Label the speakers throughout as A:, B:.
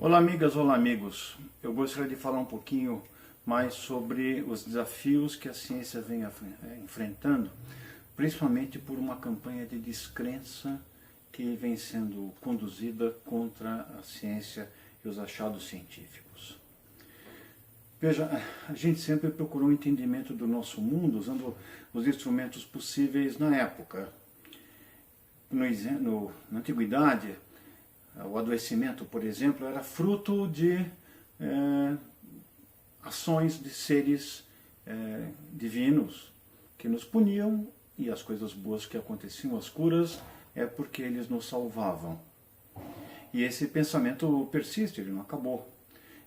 A: Olá amigas, olá amigos. Eu gostaria de falar um pouquinho mais sobre os desafios que a ciência vem enfrentando, principalmente por uma campanha de descrença que vem sendo conduzida contra a ciência e os achados científicos. Veja, a gente sempre procurou um entendimento do nosso mundo usando os instrumentos possíveis na época. Na antiguidade, o adoecimento, por exemplo, era fruto de ações de seres divinos que nos puniam, e as coisas boas que aconteciam, as curas, é porque eles nos salvavam. E esse pensamento persiste, ele não acabou.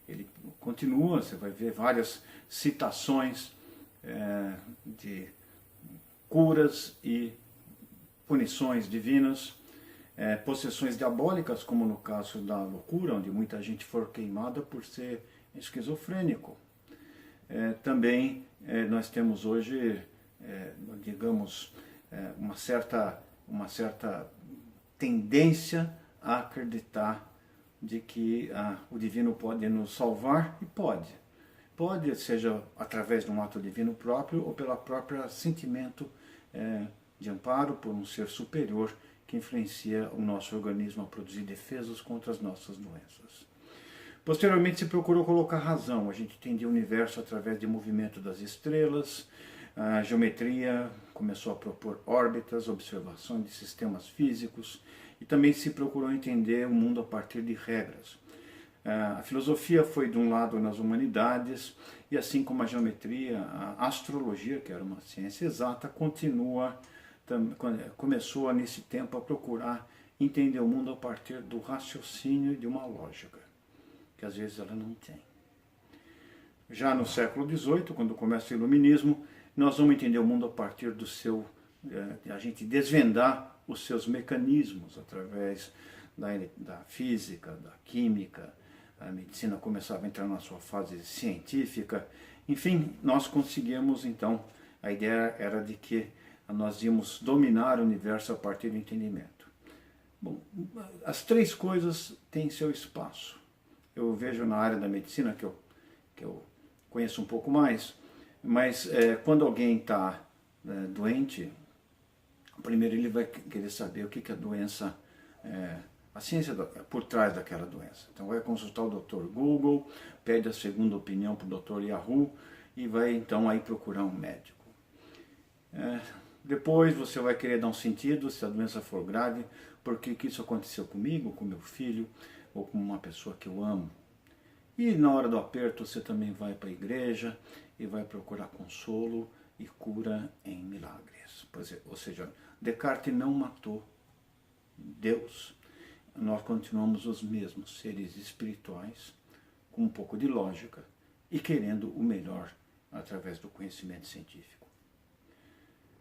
A: Ele continua, você vai ver várias citações de curas e punições divinas, possessões diabólicas, como no caso da loucura, onde muita gente foi queimada por ser esquizofrênico. Também nós temos hoje, digamos, uma certa tendência a acreditar de que o divino pode nos salvar, e pode. Pode, seja através de um ato divino próprio ou pelo próprio sentimento de amparo por um ser superior que influencia o nosso organismo a produzir defesas contra as nossas doenças. Posteriormente se procurou colocar razão. A gente entendia o universo através de movimento das estrelas, a geometria começou a propor órbitas, observação de sistemas físicos, e também se procurou entender o mundo a partir de regras. A filosofia foi de um lado nas humanidades, e assim como a geometria, a astrologia, que era uma ciência exata, começou nesse tempo a procurar entender o mundo a partir do raciocínio e de uma lógica, que às vezes ela não tem. Já no século XVIII, quando começa o iluminismo, nós vamos entender o mundo a partir do a gente desvendar os seus mecanismos através da física, da química. A medicina começava a entrar na sua fase científica. Enfim, nós conseguimos então, a ideia era de que nós íamos dominar o universo a partir do entendimento. Bom, as três coisas têm seu espaço. Eu vejo na área da medicina, que eu conheço um pouco mais, mas quando alguém está doente, primeiro ele vai querer saber o que a doença, a ciência por trás daquela doença. Então vai consultar o Dr. Google, pede a segunda opinião para o Dr. Yahoo e vai então aí procurar um médico. Depois você vai querer dar um sentido, se a doença for grave, por que isso aconteceu comigo, com meu filho, ou com uma pessoa que eu amo. E na hora do aperto você também vai para a igreja e vai procurar consolo e cura em milagres. Ou seja, Descartes não matou Deus. Nós continuamos os mesmos seres espirituais, com um pouco de lógica e querendo o melhor através do conhecimento científico.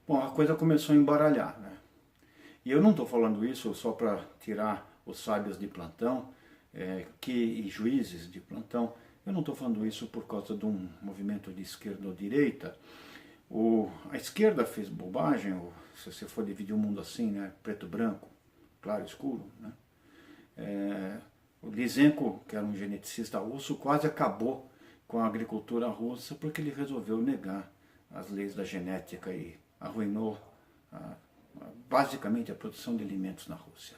A: Bom, a coisa começou a embaralhar, né? E eu não estou falando isso só para tirar os sábios de plantão e juízes de plantão. Eu não estou falando isso por causa de um movimento de esquerda ou direita. A esquerda fez bobagem, se você for dividir o mundo assim, né, preto branco, claro escuro, né? O Lysenko, que era um geneticista russo, quase acabou com a agricultura russa porque ele resolveu negar as leis da genética e arruinou basicamente a produção de alimentos na Rússia.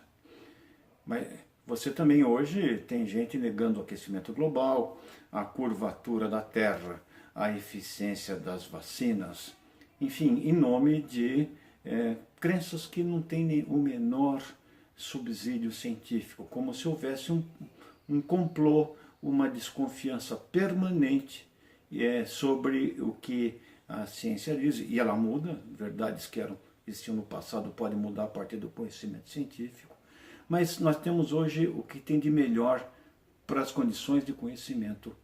A: Mas você também hoje tem gente negando o aquecimento global, a curvatura da Terra, a eficiência das vacinas, enfim, em nome de crenças que não têm nem o menor subsídio científico, como se houvesse um complô, uma desconfiança permanente sobre o que a ciência diz, e ela muda, verdades que existiam no passado podem mudar a partir do conhecimento científico, mas nós temos hoje o que tem de melhor para as condições de conhecimento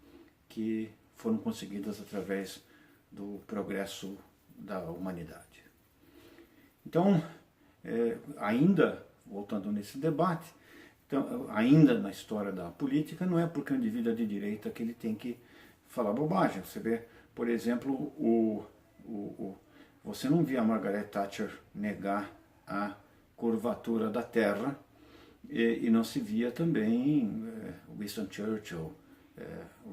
A: que foram conseguidas através do progresso da humanidade. Então, ainda, voltando nesse debate, então, ainda na história da política, não é porque o indivíduo é de direita que ele tem que falar bobagem. Você vê, por exemplo, você não via a Margaret Thatcher negar a curvatura da Terra, e não se via também Winston Churchill,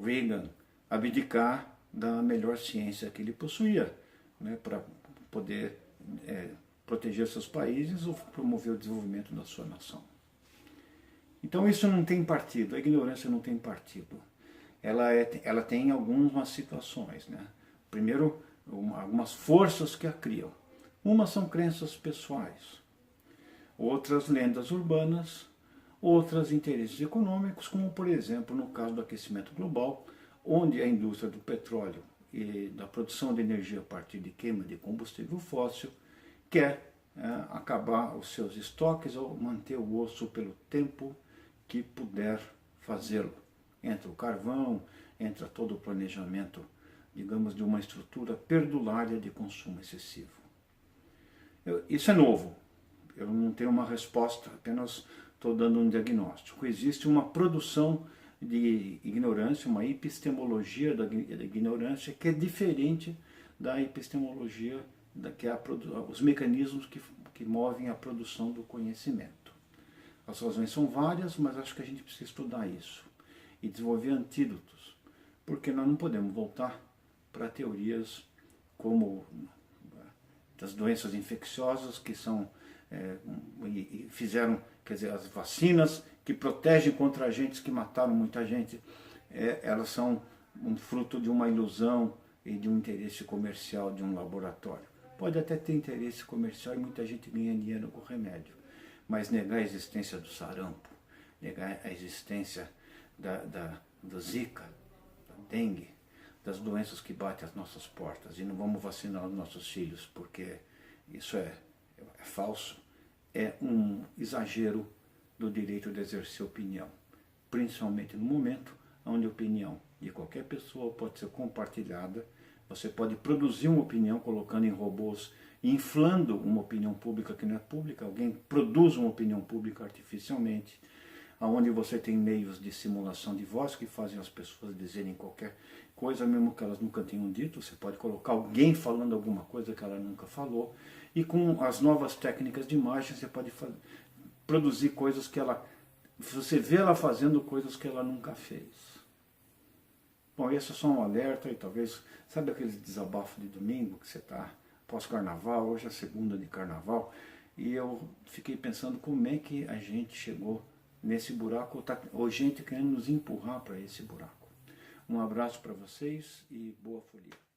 A: Reagan, abdicar da melhor ciência que ele possuía, né, para poder proteger seus países ou promover o desenvolvimento da sua nação. Então isso não tem partido, a ignorância não tem partido. Ela tem algumas situações, né? Primeiro, algumas forças que a criam. Umas são crenças pessoais, outras lendas urbanas, outras interesses econômicos, como por exemplo no caso do aquecimento global, onde a indústria do petróleo e da produção de energia a partir de queima de combustível fóssil quer acabar os seus estoques ou manter o osso pelo tempo que puder fazê-lo. Entra o carvão, entra todo o planejamento, digamos, de uma estrutura perdulária de consumo excessivo. Isso é novo, eu não tenho uma resposta, apenas estou dando um diagnóstico. Existe uma produção de ignorância, uma epistemologia da ignorância que é diferente da epistemologia, que é os mecanismos que movem a produção do conhecimento. As razões são várias, mas acho que a gente precisa estudar isso e desenvolver antídotos, porque nós não podemos voltar para teorias como das doenças infecciosas que são e fizeram, quer dizer, as vacinas que protegem contra agentes que mataram muita gente, elas são um fruto de uma ilusão e de um interesse comercial de um laboratório. Pode até ter interesse comercial e muita gente ganha dinheiro com o remédio, mas negar a existência do sarampo, negar a existência do Zika, da dengue, das doenças que batem às nossas portas, e não vamos vacinar os nossos filhos porque isso é falso, é um exagero do direito de exercer opinião, principalmente no momento onde a opinião de qualquer pessoa pode ser compartilhada. Você pode produzir uma opinião colocando em robôs, inflando uma opinião pública que não é pública. Alguém produz uma opinião pública artificialmente, onde você tem meios de simulação de voz que fazem as pessoas dizerem qualquer coisa, mesmo que elas nunca tenham dito. Você pode colocar alguém falando alguma coisa que ela nunca falou. E com as novas técnicas de imagem, você pode produzir coisas que você vê ela fazendo coisas que ela nunca fez. Bom, esse é só um alerta e talvez, sabe aquele desabafo de domingo que você está pós-carnaval, hoje é segunda de carnaval, e eu fiquei pensando como é que a gente chegou nesse buraco, ou gente querendo nos empurrar para esse buraco. Um abraço para vocês e boa folia.